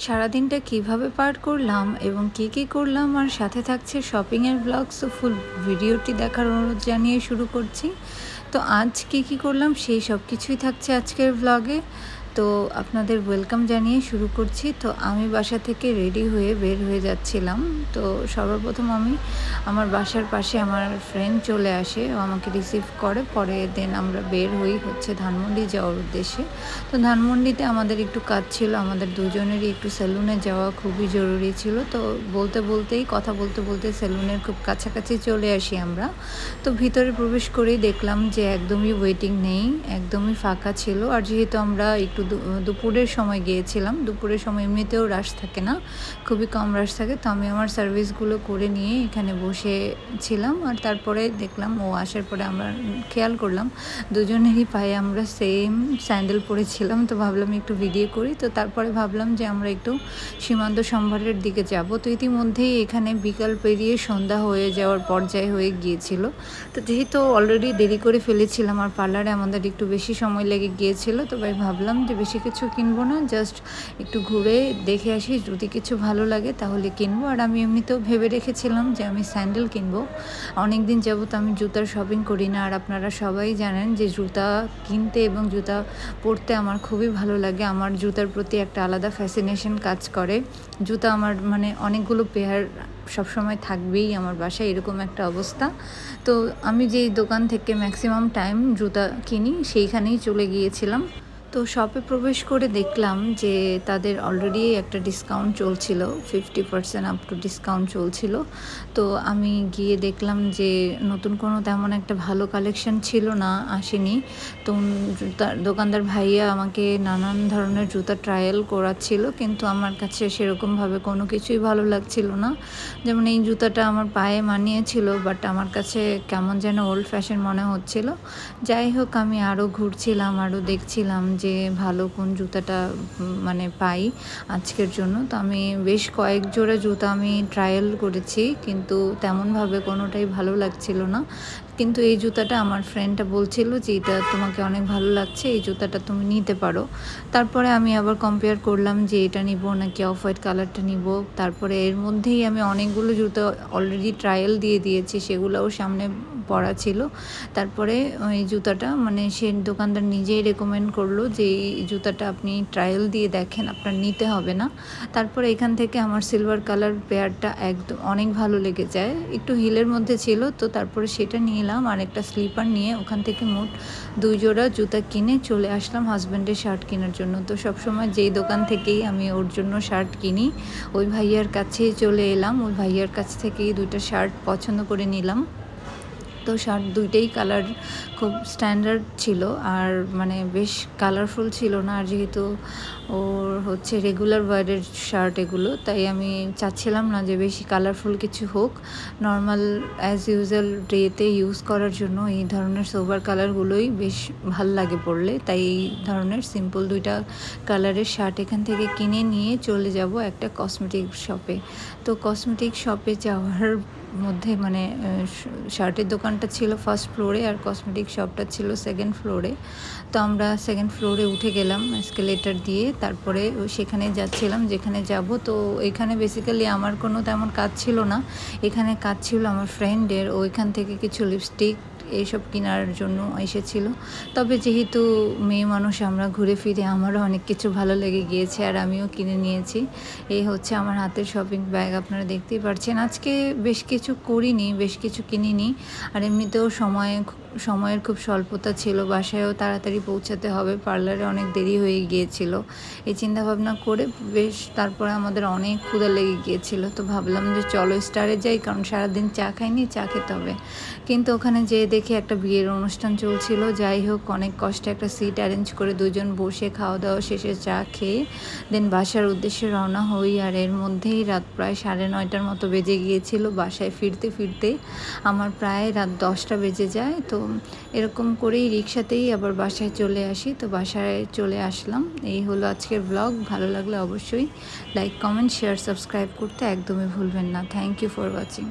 সারাদিনটা কিভাবে পার করলাম এবং কি করলাম আর সাথে থাকছে শপিংয়ের ব্লগ। সো ফুল ভিডিওটি দেখার অনুরোধ জানিয়ে শুরু করছি। তো আজ কি করলাম সেই সব কিছুই থাকছে আজকের ব্লগে। তো আপনাদের ওয়েলকাম জানিয়ে শুরু করছি। তো আমি বাসা থেকে রেডি হয়ে বের হয়ে যাচ্ছিলাম। তো সর্বপ্রথম আমি আমার বাসার পাশে আমার ফ্রেন্ড চলে আসে, ও আমাকে রিসিভ করে, পরে দেন আমরা বের হই হচ্ছে ধানমন্ডি যাওয়ার উদ্দেশ্যে। তো ধানমন্ডিতে আমাদের একটু কাজ ছিল, আমাদের দুজনেরই একটু সেলুনে যাওয়া খুবই জরুরি ছিল। তো কথা বলতে সেলুনের খুব কাছাকাছি চলে আসি আমরা। তো ভিতরে প্রবেশ করেই দেখলাম যে একদমই ওয়েটিং নেই, একদমই ফাঁকা ছিল। আর যেহেতু আমরা একটু দুপুরের সময় গিয়েছিলাম, দুপুরের সময় এমনিতেও রাশ থাকে না, খুবই কম রাশ থাকে। তো আমি আমার সার্ভিসগুলো করে নিয়ে এখানে বসেছিলাম। আর তারপরে দেখলাম ও আসার পরে আমরা খেয়াল করলাম দুজনেরই পায়ে আমরা সেম স্যান্ডেল পরেছিলাম। তো ভাবলাম একটু ভিডিও করি। তো তারপরে ভাবলাম যে আমরা একটু সীমান্ত সম্ভারের দিকে যাব। তো ইতিমধ্যেই এখানে বিকাল পেরিয়ে সন্ধ্যা হয়ে যাওয়ার পর্যায়ে হয়ে গিয়েছিল। তো যেহেতু অলরেডি দেরি করে ফেলেছিলাম আর পার্লারে আমাদের একটু বেশি সময় লেগে গিয়েছিল, তো ভাই ভাবলাম যে বেশি কিছু কিনবো না, জাস্ট একটু ঘুরে দেখে আসি, যদি কিছু ভালো লাগে তাহলে কিনবো। আর আমি এমনিতেও ভেবে রেখেছিলাম যে আমি স্যান্ডেল কিনবো। অনেক দিন যাবত আমি জুতার শপিং করি না, আর আপনারা সবাই জানেন যে জুতা কিনতে এবং জুতা পরতে আমার খুবই ভালো লাগে। আমার জুতার প্রতি একটা আলাদা ফ্যাসিনেশন কাজ করে। জুতা আমার অনেকগুলো পেয়ার সবসময় থাকবেই আমার বাসায়, এরকম একটা অবস্থা। তো আমি যেই দোকান থেকে ম্যাক্সিমাম টাইম জুতা কিনি সেইখানেই চলে গিয়েছিলাম। তো শপে প্রবেশ করে দেখলাম যে তাদের অলরেডি একটা ডিসকাউন্ট চলছিল, 50% আপ টু ডিসকাউন্ট চলছিল। তো আমি গিয়ে দেখলাম যে নতুন কোনো তেমন একটা ভালো কালেকশন ছিল না, আসেনি। তো দোকানদার ভাইয়া আমাকে নানান ধরনের জুতা ট্রায়াল করাচ্ছিল, কিন্তু আমার কাছে সেরকমভাবে কোনো কিছুই ভালো লাগছিল না। যেমন এই জুতাটা আমার পায়ে মানিয়েছিল, বাট আমার কাছে কেমন যেন ওল্ড ফ্যাশন মনে হচ্ছিল। যাই হোক, আমি আরও ঘুরছিলাম, আরও দেখছিলাম যে ভালো কোন জুতাটা পাই আজকের জন্য। তো আমি বেশ কয়েক জোড়া জুতা আমি ট্রায়াল করেছি, কিন্তু তেমনভাবে কোনোটাই ভালো লাগছিল না। কিন্তু এই জুতাটা আমার ফ্রেন্ডটা বলছিল যে এটা তোমাকে অনেক ভালো লাগছে, এই জুতাটা তুমি নিতে পারো। তারপরে আমি আবার কম্পেয়ার করলাম যে এটা নিব নাকি অফ হোয়াইট কালারটা নিব। তারপরে এর মধ্যেই আমি অনেকগুলো জুতো অলরেডি ট্রায়াল দিয়ে দিয়েছি, সেগুলোও সামনে পরা ছিল। তারপরে ওই জুতাটা সে দোকানদার নিজেই রেকমেন্ড করলো যে এই জুতাটা আপনি ট্রায়াল দিয়ে দেখেন, আপনার নিতে হবে না। তারপরে এখান থেকে আমার সিলভার কালার পেয়ারটা একদম অনেক ভালো লেগে যায়, একটু হিলের মধ্যে ছিল। তো তারপরে সেটা নিলাম, আর একটা স্লিপার নিয়ে ওখান থেকে মোট 2 জোড়া জুতা কিনে চলে আসলাম হাজব্যান্ডের শার্ট কেনার জন্য। তো সবসময় যেই দোকান থেকেই আমি ওর জন্য শার্ট কিনি, ওই ভাইয়ার কাছেই চলে এলাম, ওই ভাইয়ার কাছ থেকেই 2টা শার্ট পছন্দ করে নিলাম। তো শার্ট দুইটাই কালার খুব স্ট্যান্ডার্ড ছিল, আর বেশ কালারফুল ছিল না। আর যেহেতু ওর হচ্ছে রেগুলার ওয়ারের শার্ট এগুলো, তাই আমি চাচ্ছিলাম না যে বেশি কালারফুল কিছু হোক। নর্মাল অ্যাজ ইউজুয়াল ডেতে ইউজ করার জন্য এই ধরনের সোবার কালারগুলোই বেশ ভাল লাগে পরলে। তাই এই ধরনের সিম্পল 2টা কালারের শার্ট এখান থেকে কিনে নিয়ে চলে যাব একটা কসমেটিক শপে। তো কসমেটিক শপে যাওয়ার মধ্যে শার্টের দোকানটা ছিল ফার্স্ট ফ্লোরে আর কসমেটিক শপটা ছিল সেকেন্ড ফ্লোরে। তো আমরা সেকেন্ড ফ্লোরে উঠে গেলাম এসকেলেটার দিয়ে। তারপরে সেখানে যাচ্ছিলাম যেখানে যাব। তো এখানে বেসিক্যালি আমার কোনো তেমন কাজ ছিল না, এখানে কাজ ছিল আমার ফ্রেন্ডের। ওইখান থেকে কিছু লিপস্টিক এইসব কেনার জন্য এসেছিল। তবে যেহেতু মেয়ে মানুষ, আমরা ঘুরে ফিরে আমারও অনেক কিছু ভালো লেগে গিয়েছে, আর আমিও কিনে নিয়েছি। এই হচ্ছে আমার হাতের শপিং ব্যাগ, আপনারা দেখতেই পাচ্ছেন। আজকে বেশ কিছু করিনি, বেশ কিছু কিনিনি। আর এমনিতেও সময়ের খুব স্বল্পতা ছিল, বাসায়ও তাড়াতাড়ি পৌঁছাতে হবে, পার্লারে অনেক দেরি হয়ে গিয়েছিল। এই চিন্তাভাবনা করে তারপরে আমাদের অনেক ক্ষুধা লেগে গিয়েছিল। তো ভাবলাম যে চলো স্টারে যাই, কারণ সারাদিন চা খাইনি, চা খেতে হবে। কিন্তু ওখানে যেয়ে দেখি একটা বিয়ের অনুষ্ঠান চলছিল। যাই হোক, অনেক কষ্টে একটা সিট অ্যারেঞ্জ করে দুজন বসে খাওয়া দাওয়া শেষে চা খেয়ে দেন বাসার উদ্দেশ্যে রওনা হই। আর এর মধ্যেই রাত প্রায় 9:30টার মতো বেজে গিয়েছিল। বাসায় ফিরতে আমার প্রায় রাত 10টা বেজে যায়। তো এরকম করেই রিক্সাতেই আবার বাসায় চলে আসি। তো বাসায় চলে আসলাম। এই হলো আজকের ব্লগ। ভালো লাগলে অবশ্যই লাইক, কমেন্ট, শেয়ার, সাবস্ক্রাইব করতে একদমই ভুলবেন না। Thank you for watching.